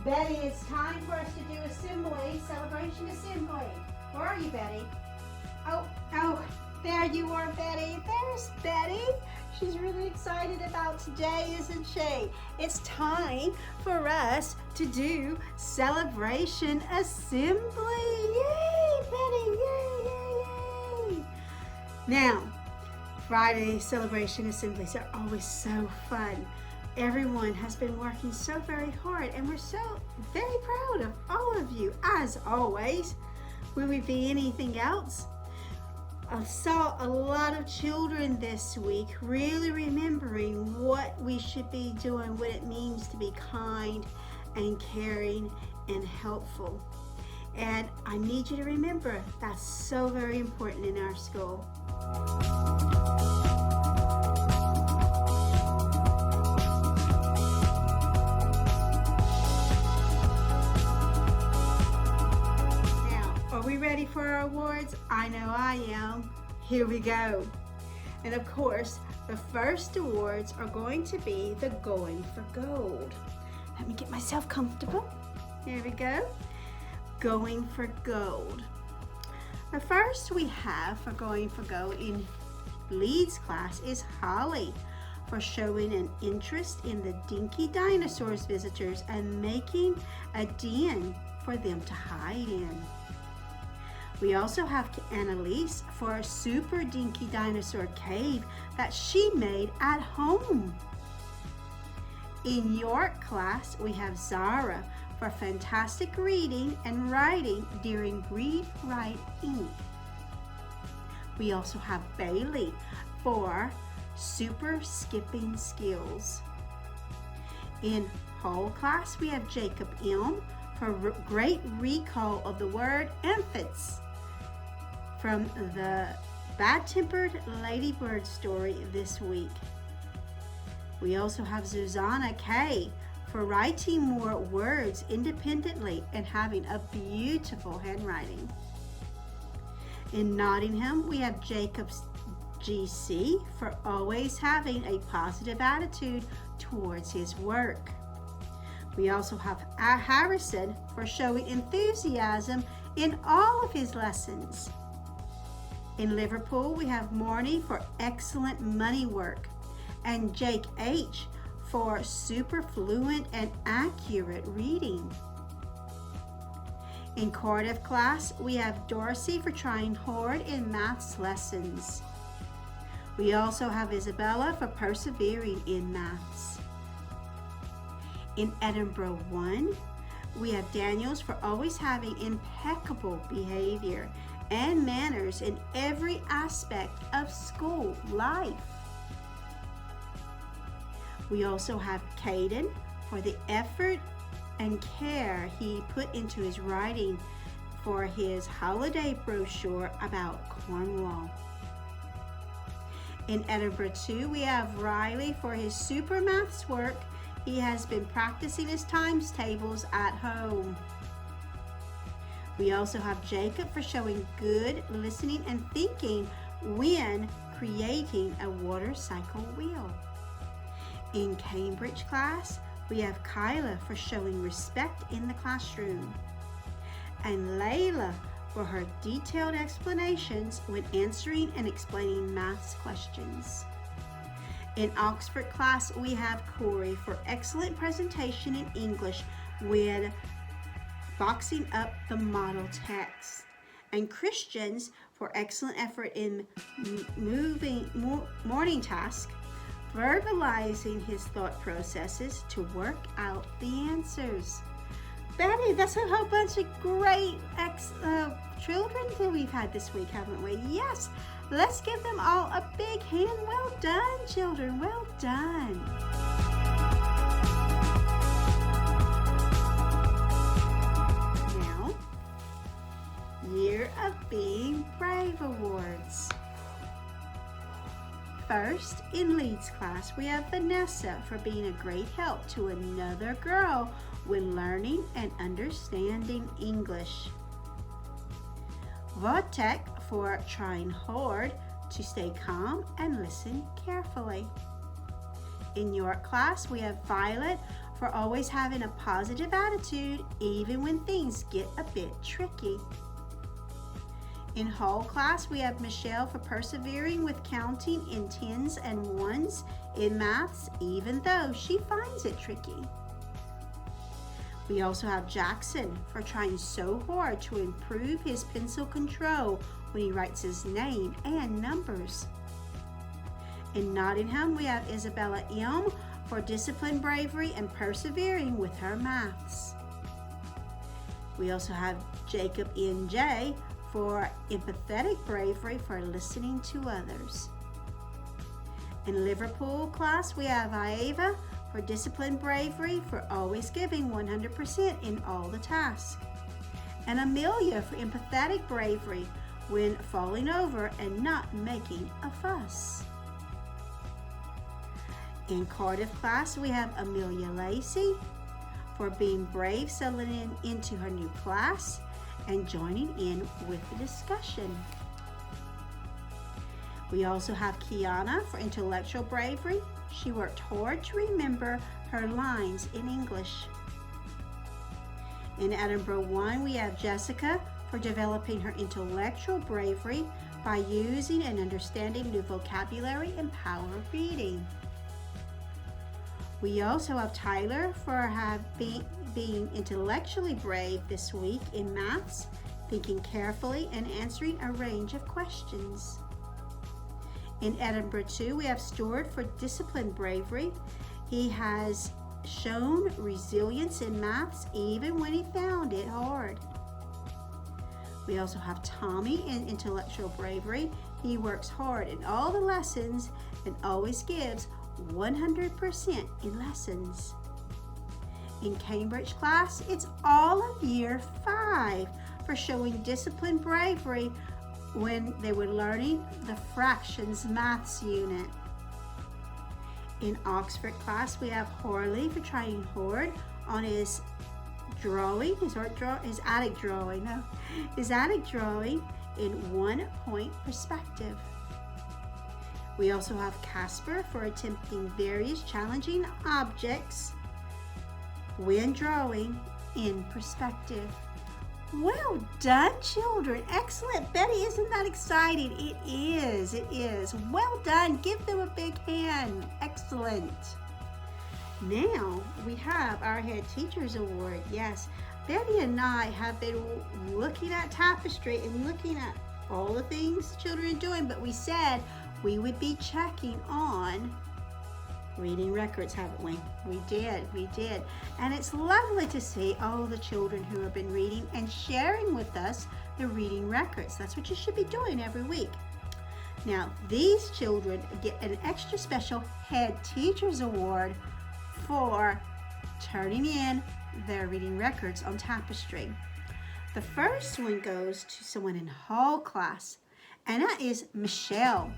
Betty, it's time for us to do assembly, celebration assembly. Where are you, Betty? Oh, there you are, Betty. There's Betty. She's really excited about today, isn't she? It's time for us to do celebration assembly. Yay, Betty, yay, yay, yay. Now, Friday celebration assemblies are always so fun. Everyone has been working so very hard, and we're so very proud of all of you, as always. Will we be anything else? I saw a lot of children this week really remembering what we should be doing, what it means to be kind and caring and helpful. And I need you to remember that's so very important in our school. Are we ready for our awards? I know I am. Here we go. And of course, the first awards are going to be the Going for Gold. Let me get myself comfortable. Here we go. Going for Gold. The first we have for Going for Gold in Leeds class is Holly for showing an interest in the Dinky Dinosaurs visitors and making a den for them to hide in. We also have Annalise for a super dinky dinosaur cave that she made at home. In York class, we have Zara for fantastic reading and writing during Read, Write, Ink. We also have Bailey for super skipping skills. In Hull class, we have Jacob M for great recall of the word amphits from the Bad-Tempered Ladybird story this week. We also have Susanna K for writing more words independently and having a beautiful handwriting. In Nottingham, we have Jacob GC for always having a positive attitude towards his work. We also have Harrison for showing enthusiasm in all of his lessons. In Liverpool, we have Morny for excellent money work and Jake H for super fluent and accurate reading. In Cardiff class, we have Dorsey for trying hard in maths lessons. We also have Isabella for persevering in maths. In Edinburgh 1, we have Daniels for always having impeccable behavior and manners in every aspect of school life. We also have Caden for the effort and care he put into his writing for his holiday brochure about Cornwall. In Edinburgh 2, we have Riley for his super maths work. He has been practicing his times tables at home. We also have Jacob for showing good listening and thinking when creating a water cycle wheel. In Cambridge class, we have Kyla for showing respect in the classroom, and Layla for her detailed explanations when answering and explaining maths questions. In Oxford class, we have Corey for excellent presentation in English when boxing up the model text, and Christians for excellent effort in morning task, verbalizing his thought processes to work out the answers. Betty, that's a whole bunch of great children that we've had this week, haven't we? Yes, let's give them all a big hand. Well done, children, well done. Now, Year of Being Brave Awards. First, in Leeds class, we have Vanessa for being a great help to another girl when learning and understanding English. Wojtek for trying hard to stay calm and listen carefully. In your class, we have Violet for always having a positive attitude even when things get a bit tricky. In whole class, we have Michelle for persevering with counting in tens and ones in maths, even though she finds it tricky. We also have Jackson for trying so hard to improve his pencil control when he writes his name and numbers. In Nottingham, we have Isabella M for discipline, bravery, and persevering with her maths. We also have Jacob N.J. for empathetic bravery for listening to others. In Liverpool class, we have Ieva for disciplined bravery for always giving 100% in all the tasks. And Amelia for empathetic bravery when falling over and not making a fuss. In Cardiff class, we have Amelia Lacey for being brave, settling into her new class and joining in with the discussion. We also have Kiana for intellectual bravery. She worked hard to remember her lines in English. In Edinburgh 1, we have Jessica for developing her intellectual bravery by using and understanding new vocabulary and power of reading. We also have Tyler for being intellectually brave this week in maths, thinking carefully and answering a range of questions. In Edinburgh 2, we have Stuart for disciplined bravery. He has shown resilience in maths even when he found it hard. We also have Tommy in intellectual bravery. He works hard in all the lessons and always gives 100% in lessons. In Cambridge class, it's all of year 5 for showing disciplined bravery when they were learning the fractions maths unit. In Oxford class, we have Horley for trying hard on his drawing, his attic drawing in 1 point perspective. We also have Casper for attempting various challenging objects when drawing in perspective. Well done, children. Excellent. Betty, isn't that exciting? It is. Well done. Give them a big hand. Excellent. Now we have our Head Teachers Award. Yes, Betty and I have been looking at Tapestry and looking at all the things children are doing, but we said we would be checking on reading records, haven't we? We did. And it's lovely to see all the children who have been reading and sharing with us the reading records. That's what you should be doing every week. Now, these children get an extra special Head Teachers Award for turning in their reading records on Tapestry. The first one goes to someone in whole class, and that is Michelle.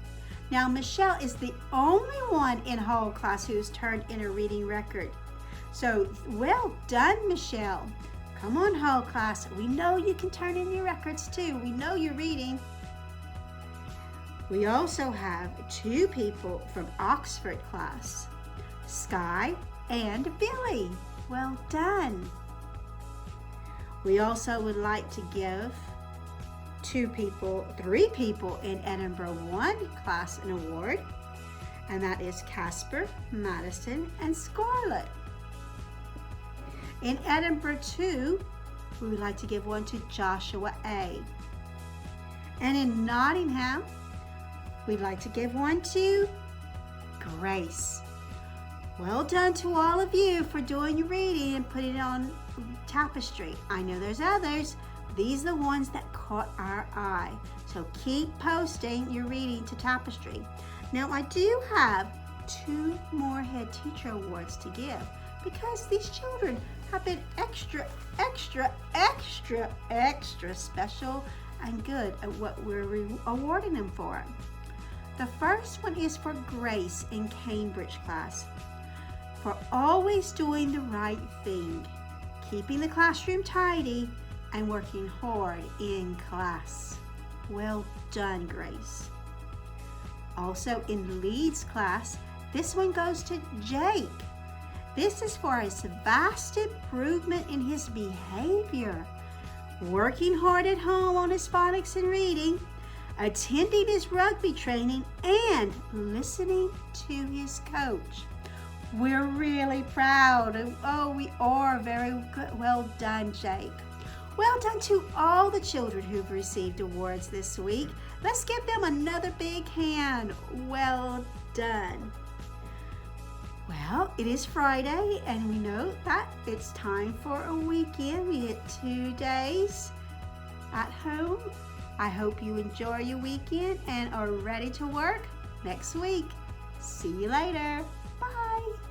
Now, Michelle is the only one in whole class who's turned in a reading record. So, well done, Michelle. Come on, whole class. We know you can turn in your records too. We know you're reading. We also have 2 people from Oxford class, Sky and Billy. Well done. We also would like to give 3 people in Edinburgh 1 class an award, and that is Casper, Madison, and Scarlett. In Edinburgh 2, we would like to give one to Joshua A. And in Nottingham, we'd like to give one to Grace. Well done to all of you for doing your reading and putting it on Tapestry. I know there's others. These are the ones that caught our eye. So keep posting your reading to Tapestry. Now, I do have 2 more Head Teacher Awards to give because these children have been extra special and good at what we're awarding them for. The first one is for Grace in Cambridge class for always doing the right thing, keeping the classroom tidy, and working hard in class. Well done, Grace. Also in Leeds class, this one goes to Jake This is for a vast improvement in his behavior. Working hard at home on his phonics and reading, attending his rugby training, and listening to his coach. We're really proud. Oh, we are very good. Well done, Jake. Well done to all the children who've received awards this week. Let's give them another big hand. Well done. Well, it is Friday, and we know that it's time for a weekend. We get 2 days at home. I hope you enjoy your weekend and are ready to work next week. See you later. Bye.